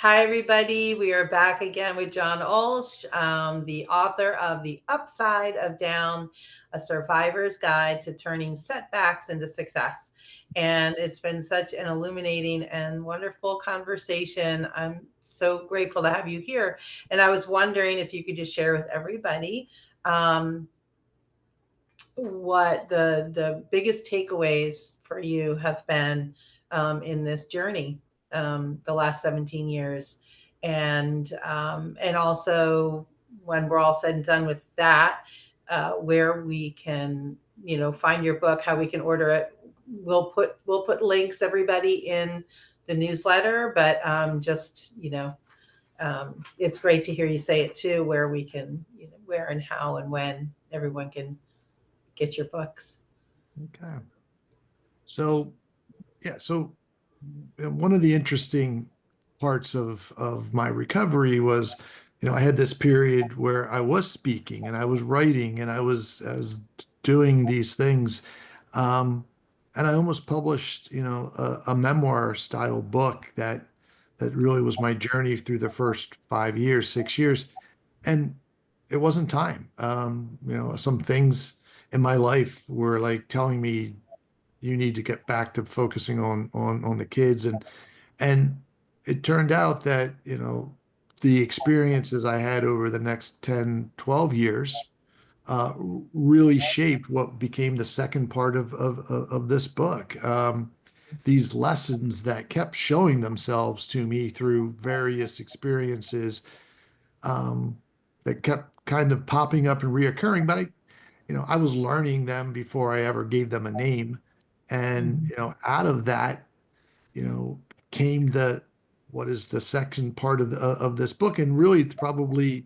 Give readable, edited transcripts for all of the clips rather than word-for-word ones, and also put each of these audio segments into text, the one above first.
Hi, everybody. We are back again with John Ulsh, the author of The Upside of Down, a survivor's guide to turning setbacks into success. And it's been such an illuminating and wonderful conversation. I'm so grateful to have you here. And I was wondering if you could just share with everybody um, what the biggest takeaways for you have been in this journey, the last 17 years, and also when we're all said and done with that, where we can find your book, how we can order it. We'll put links, everybody, in the newsletter, but just it's great to hear you say it too, where we can, where and how and when everyone can get your books. Okay. So, yeah, so one of the interesting parts of my recovery was, I had this period where I was speaking and I was writing and I was doing these things. Um, and I almost published, a memoir style book that really was my journey through the first 5 years, 6 years. And it wasn't time. Some things in my life were like telling me you need to get back to focusing on the kids, and it turned out that the experiences I had over the next 10, 12 years really shaped what became the second part of this book. These lessons that kept showing themselves to me through various experiences, um, that kept kind of popping up and reoccurring, but I was learning them before I ever gave them a name. And, Mhm. out of that, you know, came what is the second part of this book. And really, it's probably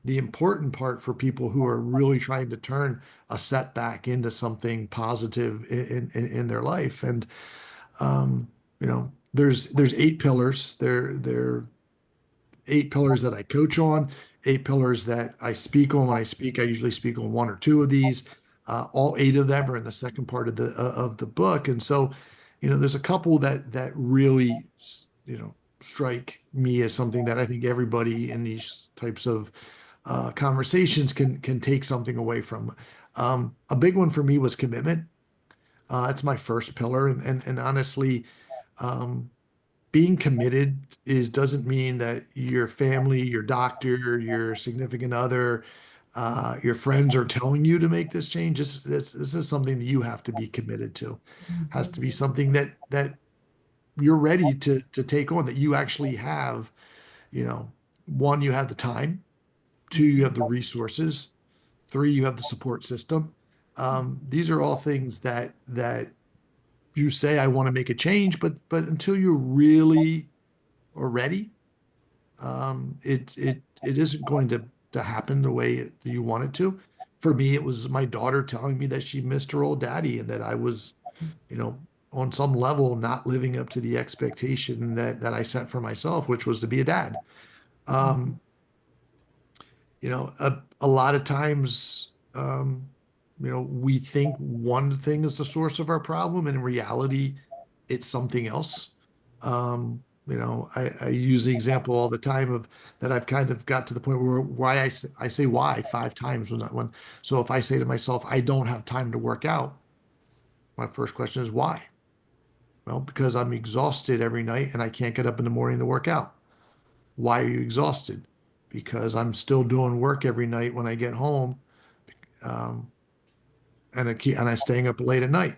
the important part for people who are really trying to turn a setback into something positive in their life. And, there's eight pillars. There 8 pillars that I coach on, 8 pillars that I speak on. When I speak, I usually speak on one or two of these. All 8 of them are in the second part of the book, and so, there's a couple that really, strike me as something that I think everybody in these types of conversations can take something away from. A big one for me was commitment. It's my first pillar, and honestly, um, being committed doesn't mean that your family, your doctor, your significant other, your friends are telling you to make this change. This is something that you have to be committed to. Has to be something that you're ready to take on, that you actually have, you know, one, you have the time, two, you have the resources, three, you have the support system. These are all things that you say, I want to make a change, but until you're really are ready, it isn't going to happen the way that you want it to. For me, it was my daughter telling me that she missed her old daddy and that I was, you know, on some level not living up to the expectation that I set for myself, which was to be a dad. Um, a lot of times, we think one thing is the source of our problem, and in reality, it's something else. I use the example all the time of that I've kind of got to the point where why I say why 5 times when so if I say to myself, I don't have time to work out, my first question is why? Well, because I'm exhausted every night and I can't get up in the morning to work out. Why are you exhausted? Because I'm still doing work every night when I get home, um, and I'm staying up late at night.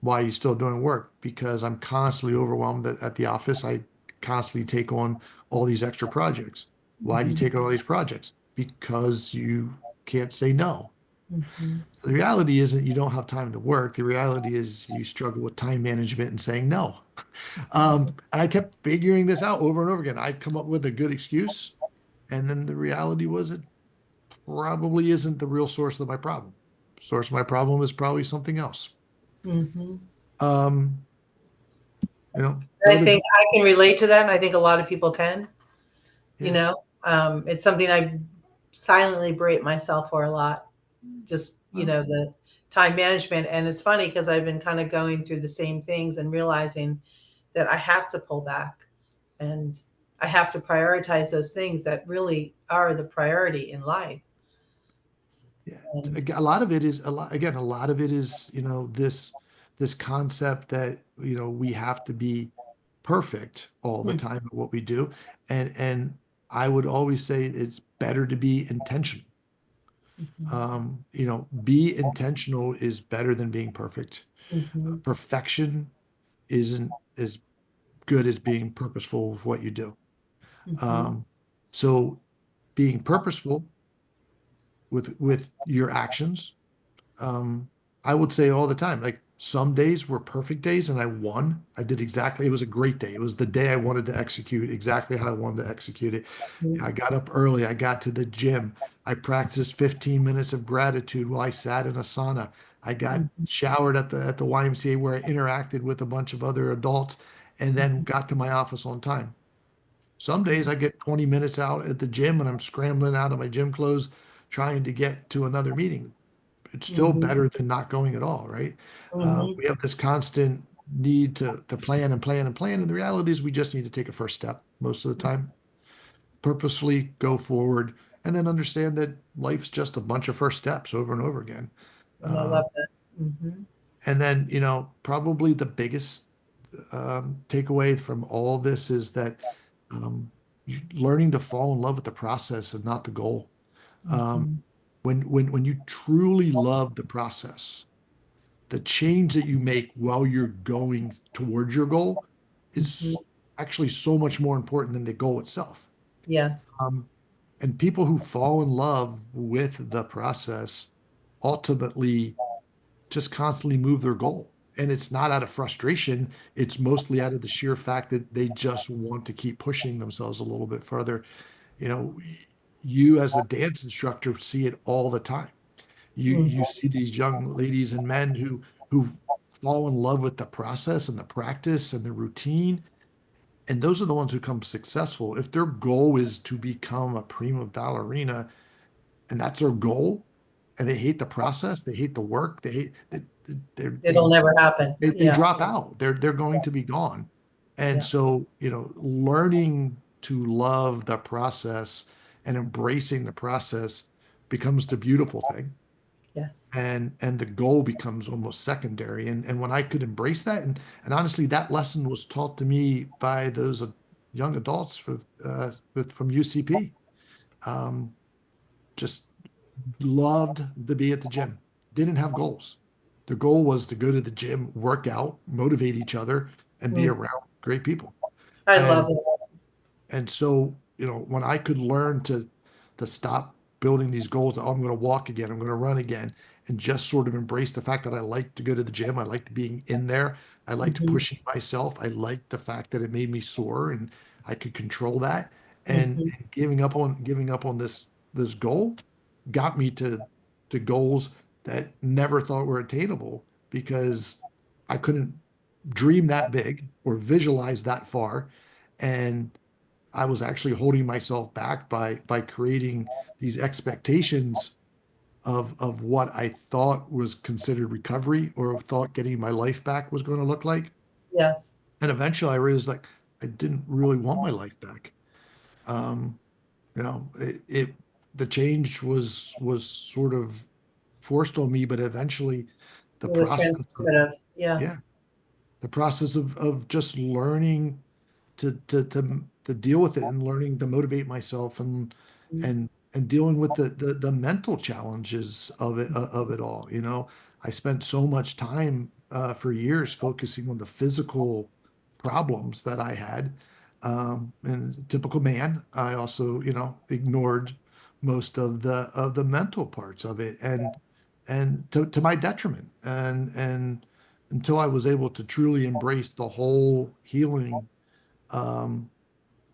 Why are you still doing work? Because I'm constantly overwhelmed at the office. I constantly take on all these extra projects. Why do you Mhm. take on all these projects? Because you can't say no. Mhm. The reality isn't you don't have time to work. The reality is you struggle with time management and saying no. And I kept figuring this out over and over again. I'd come up with a good excuse, and then the reality was it probably isn't the real source of my problem. Source of my problem is probably something else. Mhm. Um, I Another think big, I can relate to that, and I think a lot of people can. You yeah. know, it's something I silently berate myself for a lot. Just Well, the time management, and it's funny because I've been kind of going through the same things and realizing that I have to pull back, and I have to prioritize those things that really are the priority in life. Yeah, And a lot of it is a lot. Again, a lot of it is, this concept that, we have to be perfect all the mm, time at what we do, and I would always say it's better to be intentional. mhm, Be intentional is better than being perfect. mhm, Perfection isn't as good as being purposeful with what you do. mhm, Um, so being purposeful with your actions, um, I would say all the time, like some days were perfect days and I won. I did exactly, it was a great day. It was the day I wanted to execute exactly how I wanted to execute it. mhm, I got up early. I got to the gym. I practiced 15 minutes of gratitude while I sat in a sauna. I got mhm, showered at the YMCA where I interacted with a bunch of other adults and then mhm, got to my office on time. Some days I get 20 minutes out at the gym and I'm scrambling out of my gym clothes trying to get to another meeting. It's still mhm, better than not going at all, right? mhm. We have this constant need to plan and plan and plan. And the reality is we just need to take a first step most of the time, purposefully go forward, and then understand that life's just a bunch of first steps over and over again. And I Um, love that. Hmm. and then, probably the biggest takeaway from all this is that um, learning to fall in love with the process and not the goal. Um, Hmm. when you truly love the process, the change that you make while you're going towards your goal Hmm. is actually so much more important than the goal itself. Yes. Um, and people who fall in love with the process ultimately just constantly move their goal. And it's not out of frustration, it's mostly out of the sheer fact that they just want to keep pushing themselves a little bit further. You know, you as a dance instructor see it all the time. You Hmm. see these young ladies and men who fall in love with the process and the practice and the routine, and those are the ones who become successful. If their goal is to become a prima ballerina and that's their goal, and they hate the process, they hate the work, they hate they It'll never happen. they Yeah. drop out. They're going to be gone. And Yeah. so, learning to love the process and embracing the process becomes the beautiful thing. Yes. And the goal becomes almost secondary. And when I could embrace that, and honestly, that lesson was taught to me by those young adults from UCP. Um, just loved to be at the gym. Didn't have goals. The goal was to go to the gym, work out, motivate each other, and be Mm. around great people. I love And it. and so, when I could learn to stop building these goals, oh, I'm going to walk again, I'm going to run again, and just sort of embrace the fact that I like to go to the gym, I liked being in there, I liked Hmm. pushing myself, I liked the fact that it made me sore and I could control that. And, Hmm. and giving up on this goal got me to goals that never thought were attainable because I couldn't dream that big or visualize that far. And I was actually holding myself back by creating these expectations of what I thought was considered recovery or thought getting my life back was going to look like. Yes. And eventually I realized like I didn't really want my life back. Um, the change was sort of forced on me, but eventually the It was process of transformative. Yeah. yeah, the process of just learning to deal with it and learning to motivate myself Mm. and dealing with the mental challenges of it all. I spent so much time for years focusing on the physical problems that I had. And typical man, I also, ignored most of the mental parts of it and to my detriment. And until I was able to truly embrace the whole healing, um,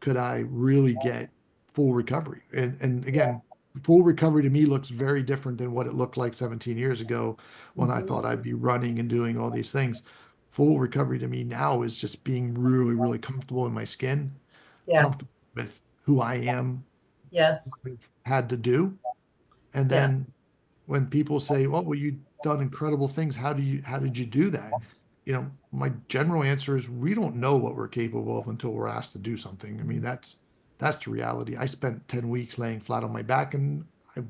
could I really get full recovery. And again, full recovery to me looks very different than what it looked like 17 years ago when I Hmm. thought I'd be running and doing all these things. Full recovery to me now is just being really, really comfortable in my skin, comfortable Yes. with who I am, what Yes. I've had to do. And Yeah. then when people say, "Oh, well, you've done incredible things. How did you do that?" my general answer is we don't know what we're capable of until we're asked to do something. I mean, that's the reality. I spent 10 weeks laying flat on my back, and I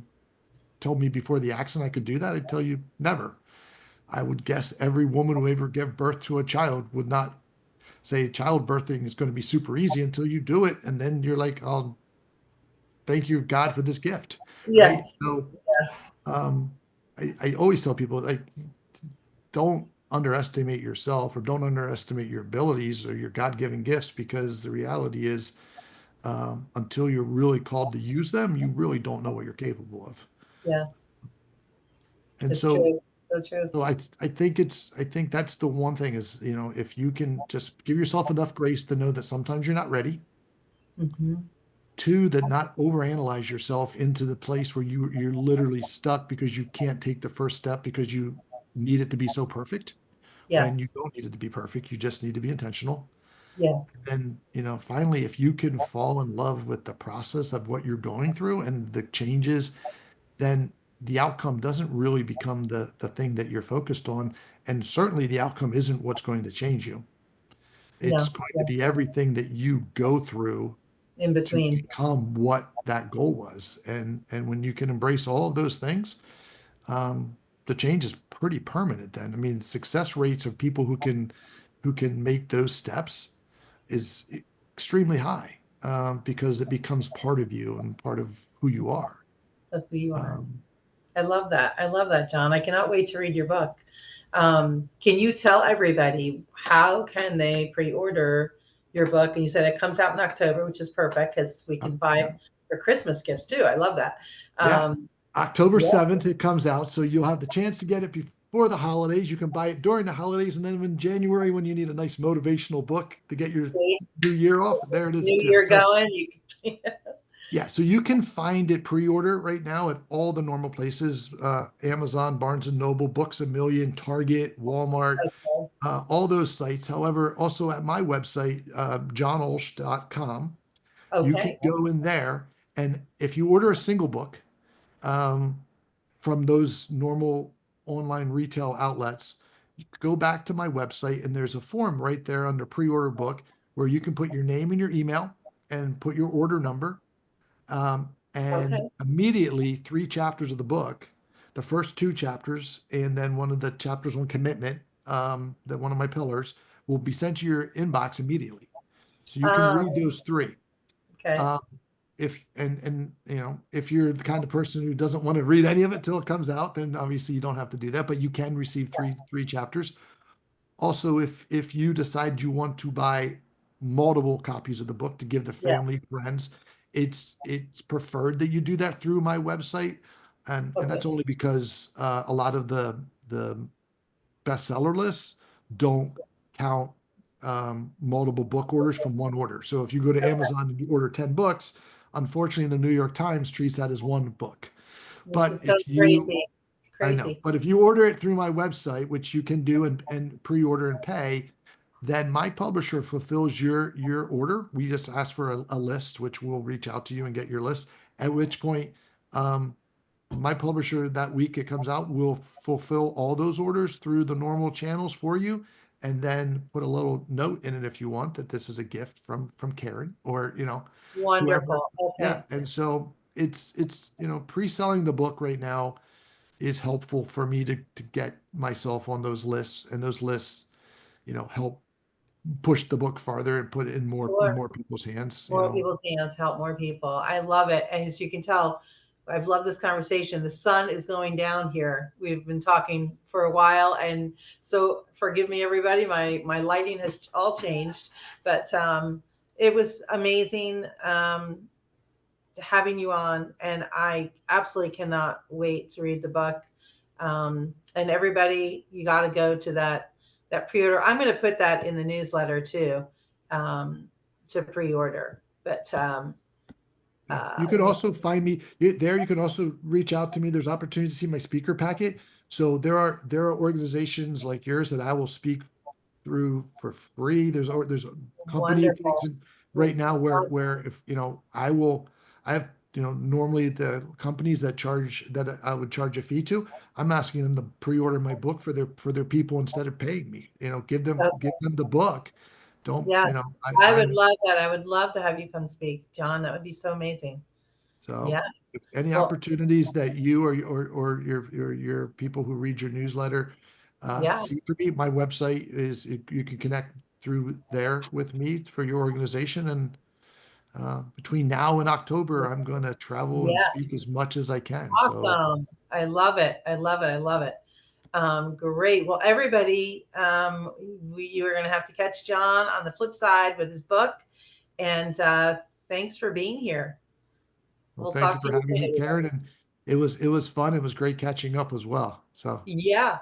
told me before the accident I could do that. I'd tell you never. I would guess every woman who ever gave birth to a child would not say childbirthing is going to be super easy until you do it. And then you're like, oh, thank you, God, for this gift. Right. Yes. So um, I always tell people, like, don't underestimate yourself or don't underestimate your abilities or your God-given gifts, because the reality is, until you're really called to use them, you really don't know what you're capable of. Yes. And It's so, true. So true. I think that's the one thing is, if you can just give yourself enough grace to know that sometimes you're not ready. Hmm. Two, that not overanalyze yourself into the place where you're literally stuck because you can't take the first step because you need it to be so perfect, when you Yes. don't need it to be perfect. You just need to be intentional. Yes. And finally, if you can fall in love with the process of what you're going through and the changes, then the outcome doesn't really become the thing that you're focused on. And certainly the outcome isn't what's going to change you. It's No. going to Yeah. be everything that you go through In to between. become what that goal was. And when you can embrace all of those things, um, the change is pretty permanent then. I mean, success rates of people who can make those steps is extremely high, because it becomes part of you and part of who you are. Of who you are. Um, I love that. I love that, John. I cannot wait to read your book. Can you tell everybody how can they pre-order your book? And you said it comes out in October, which is perfect because we can buy yeah, it for Christmas gifts too. I love that. yeah. Um, October yeah. 7th, it comes out. So you'll have the chance to get it before the holidays. You can buy it during the holidays. And then in January, when you need a nice motivational book to get your new year off, there it is New too. year So going. You can, yeah, so you can find it pre-order right now at all the normal places, Amazon, Barnes and Noble, Books a Million, Target, Walmart, all those sites. However, also at my website, johnulsh.com, you can okay. go in there, and if you order a single book, um, from those normal online retail outlets, you go back to my website, and there's a form right there under pre-order book where you can put your name and your email and put your order number. And Okay. immediately, 3 chapters of the book, the first 2 chapters, and then one of the chapters on commitment, that one of my pillars, will be sent to your inbox immediately. So you can Um, read those three. okay. Um, if and if you're the kind of person who doesn't want to read any of it till it comes out, then obviously you don't have to do that. But you can receive three chapters. Also, if you decide you want to buy multiple copies of the book to give to Yeah. family, friends, it's preferred that you do that through my website, and Okay. that's only because a lot of the bestseller lists don't count multiple book orders from one order. So if you go to Amazon and you order 10 books, unfortunately, the New York Times treats that as one book. Which But is so if you crazy. It's I know. crazy. But if you order it through my website, which you can do and pre-order and pay, then my publisher fulfills your order. We just ask for a list, which we'll reach out to you and get your list. At which point, um, my publisher that week it comes out will fulfill all those orders through the normal channels for you, and then put a little note in it if you want that this is a gift from Karen or whoever. Wonderful. Yeah, Okay. and so it's pre-selling the book right now is helpful for me to get myself on those lists, and those lists help push the book farther and put it in Sure. more people's hands. More people's hands help more people. I love it. And as you can tell, I've loved this conversation. The sun is going down here. We've been talking for a while, and so forgive me, everybody. My lighting has all changed, but it was amazing having you on, and I absolutely cannot wait to read the book. And everybody, you got to go to that pre-order. I'm going to put that in the newsletter too, um, to pre-order. But Yeah. You could also find me there. You can also reach out to me. There's opportunity to see my speaker packet. So there are organizations like yours that I will speak through for free. There's a company things wonderful. right now where if I have normally the companies that I would charge a fee to, I'm asking them to pre-order my book for their people instead of paying me. Give them the book. Don't, Yes, I would I'm love that. I would love to have you come speak, John. That would be so amazing. so Yeah. if any Well, opportunities that you or your people who read your newsletter yeah. see for me, my website is you can connect through there with me for your organization. And between now and October, I'm going to travel and Yeah. speak as much as I can. So Awesome. I love it. I love it. I love it. Great. Well, everybody, you are going to have to catch John on the flip side with his book. And thanks for being here. well, We'll thank you talk to for you having me, later. Karen. And it was fun. It was great catching up as well. So Yeah.